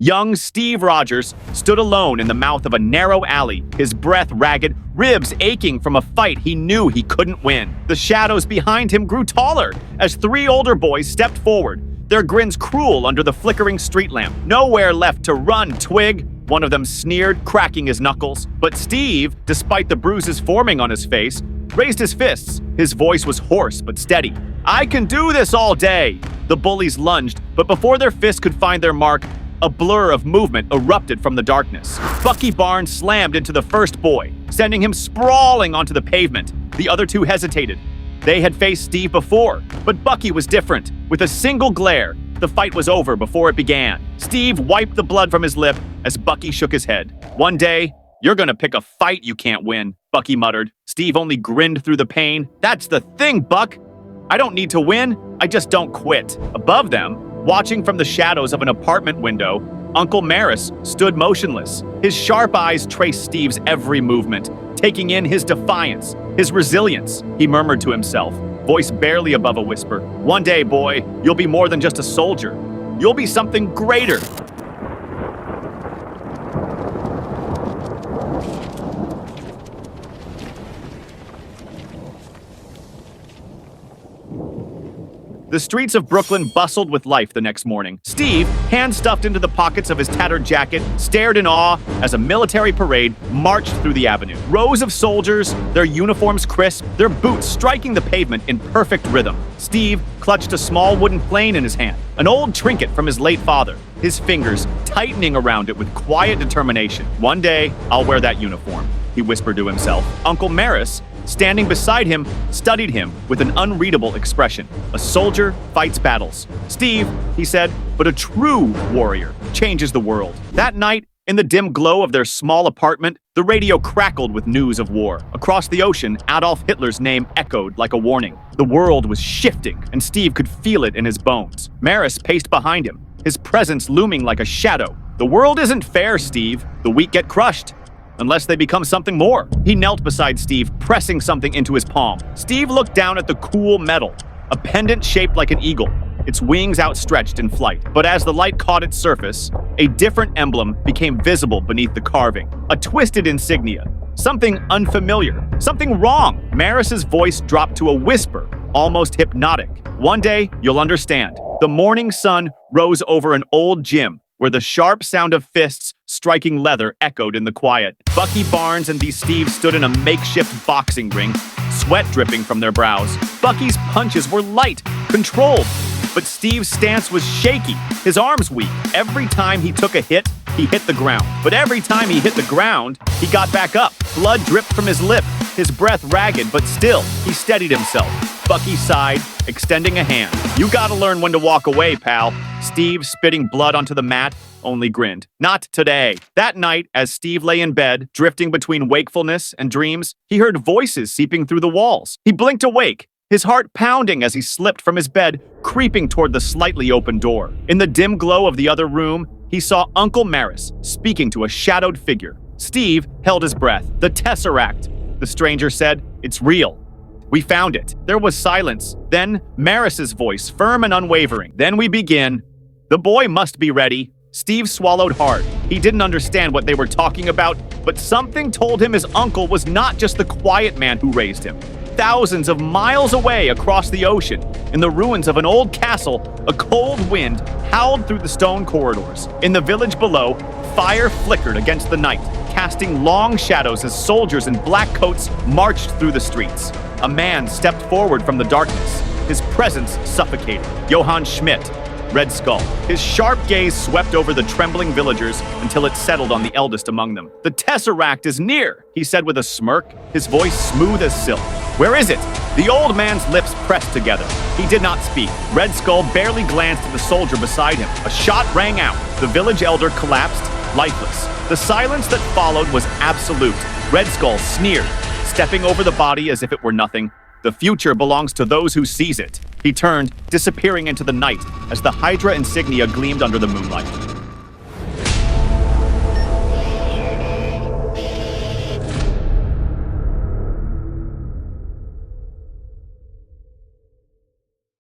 Young Steve Rogers stood alone in the mouth of a narrow alley, his breath ragged, ribs aching from a fight he knew he couldn't win. The shadows behind him grew taller as three older boys stepped forward, their grins cruel under the flickering street lamp. "Nowhere left to run, twig," one of them sneered, cracking his knuckles. But Steve, despite the bruises forming on his face, raised his fists. His voice was hoarse but steady. "I can do this all day!" The bullies lunged, but before their fists could find their mark, a blur of movement erupted from the darkness. Bucky Barnes slammed into the first boy, sending him sprawling onto the pavement. The other two hesitated. They had faced Steve before, but Bucky was different. With a single glare, the fight was over before it began. Steve wiped the blood from his lip as Bucky shook his head. "One day, you're gonna pick a fight you can't win," Bucky muttered. Steve only grinned through the pain. "That's the thing, Buck. I don't need to win, I just don't quit." Above them, watching from the shadows of an apartment window, Uncle Marus stood motionless. His sharp eyes traced Steve's every movement, taking in his defiance, his resilience. He murmured to himself, voice barely above a whisper, "One day, boy, you'll be more than just a soldier. You'll be something greater." The streets of Brooklyn bustled with life the next morning. Steve, hands stuffed into the pockets of his tattered jacket, stared in awe as a military parade marched through the avenue. Rows of soldiers, their uniforms crisp, their boots striking the pavement in perfect rhythm. Steve clutched a small wooden plane in his hand, an old trinket from his late father, his fingers tightening around it with quiet determination. "One day, I'll wear that uniform," he whispered to himself. Uncle Marus, standing beside him, studied him with an unreadable expression. "A soldier fights battles. Steve," he said, "but a true warrior changes the world." That night, in the dim glow of their small apartment, the radio crackled with news of war. Across the ocean, Adolf Hitler's name echoed like a warning. The world was shifting, and Steve could feel it in his bones. Marus paced behind him, his presence looming like a shadow. "The world isn't fair, Steve. The weak get crushed, unless they become something more." He knelt beside Steve, pressing something into his palm. Steve looked down at the cool metal, a pendant shaped like an eagle, its wings outstretched in flight. But as the light caught its surface, a different emblem became visible beneath the carving. A twisted insignia, something unfamiliar, something wrong. Marus's voice dropped to a whisper, almost hypnotic. "One day, you'll understand." The morning sun rose over an old gym, where the sharp sound of fists striking leather echoed in the quiet. Bucky Barnes and these Steves stood in a makeshift boxing ring, sweat dripping from their brows. Bucky's punches were light, controlled, but Steve's stance was shaky, his arms weak. Every time he took a hit, he hit the ground. But every time he hit the ground, he got back up. Blood dripped from his lip, his breath ragged, but still, he steadied himself. Bucky sighed, extending a hand. "You gotta learn when to walk away, pal." Steve, spitting blood onto the mat, only grinned. "Not today." That night, as Steve lay in bed, drifting between wakefulness and dreams, he heard voices seeping through the walls. He blinked awake, his heart pounding as he slipped from his bed, creeping toward the slightly open door. In the dim glow of the other room, he saw Uncle Marus speaking to a shadowed figure. Steve held his breath. "The Tesseract," the stranger said. "It's real. We found it." There was silence. Then Marus's voice, firm and unwavering. "Then we begin. The boy must be ready." Steve swallowed hard. He didn't understand what they were talking about, but something told him his uncle was not just the quiet man who raised him. Thousands of miles away across the ocean, in the ruins of an old castle, a cold wind howled through the stone corridors. In the village below, fire flickered against the night, casting long shadows as soldiers in black coats marched through the streets. A man stepped forward from the darkness, his presence suffocating. Johann Schmidt, Red Skull. His sharp gaze swept over the trembling villagers until it settled on the eldest among them. "The Tesseract is near," he said with a smirk, his voice smooth as silk. "Where is it?" The old man's lips pressed together. He did not speak. Red Skull barely glanced at the soldier beside him. A shot rang out. The village elder collapsed, lifeless. The silence that followed was absolute. Red Skull sneered, stepping over the body as if it were nothing. "The future belongs to those who seize it." He turned, disappearing into the night as the Hydra insignia gleamed under the moonlight.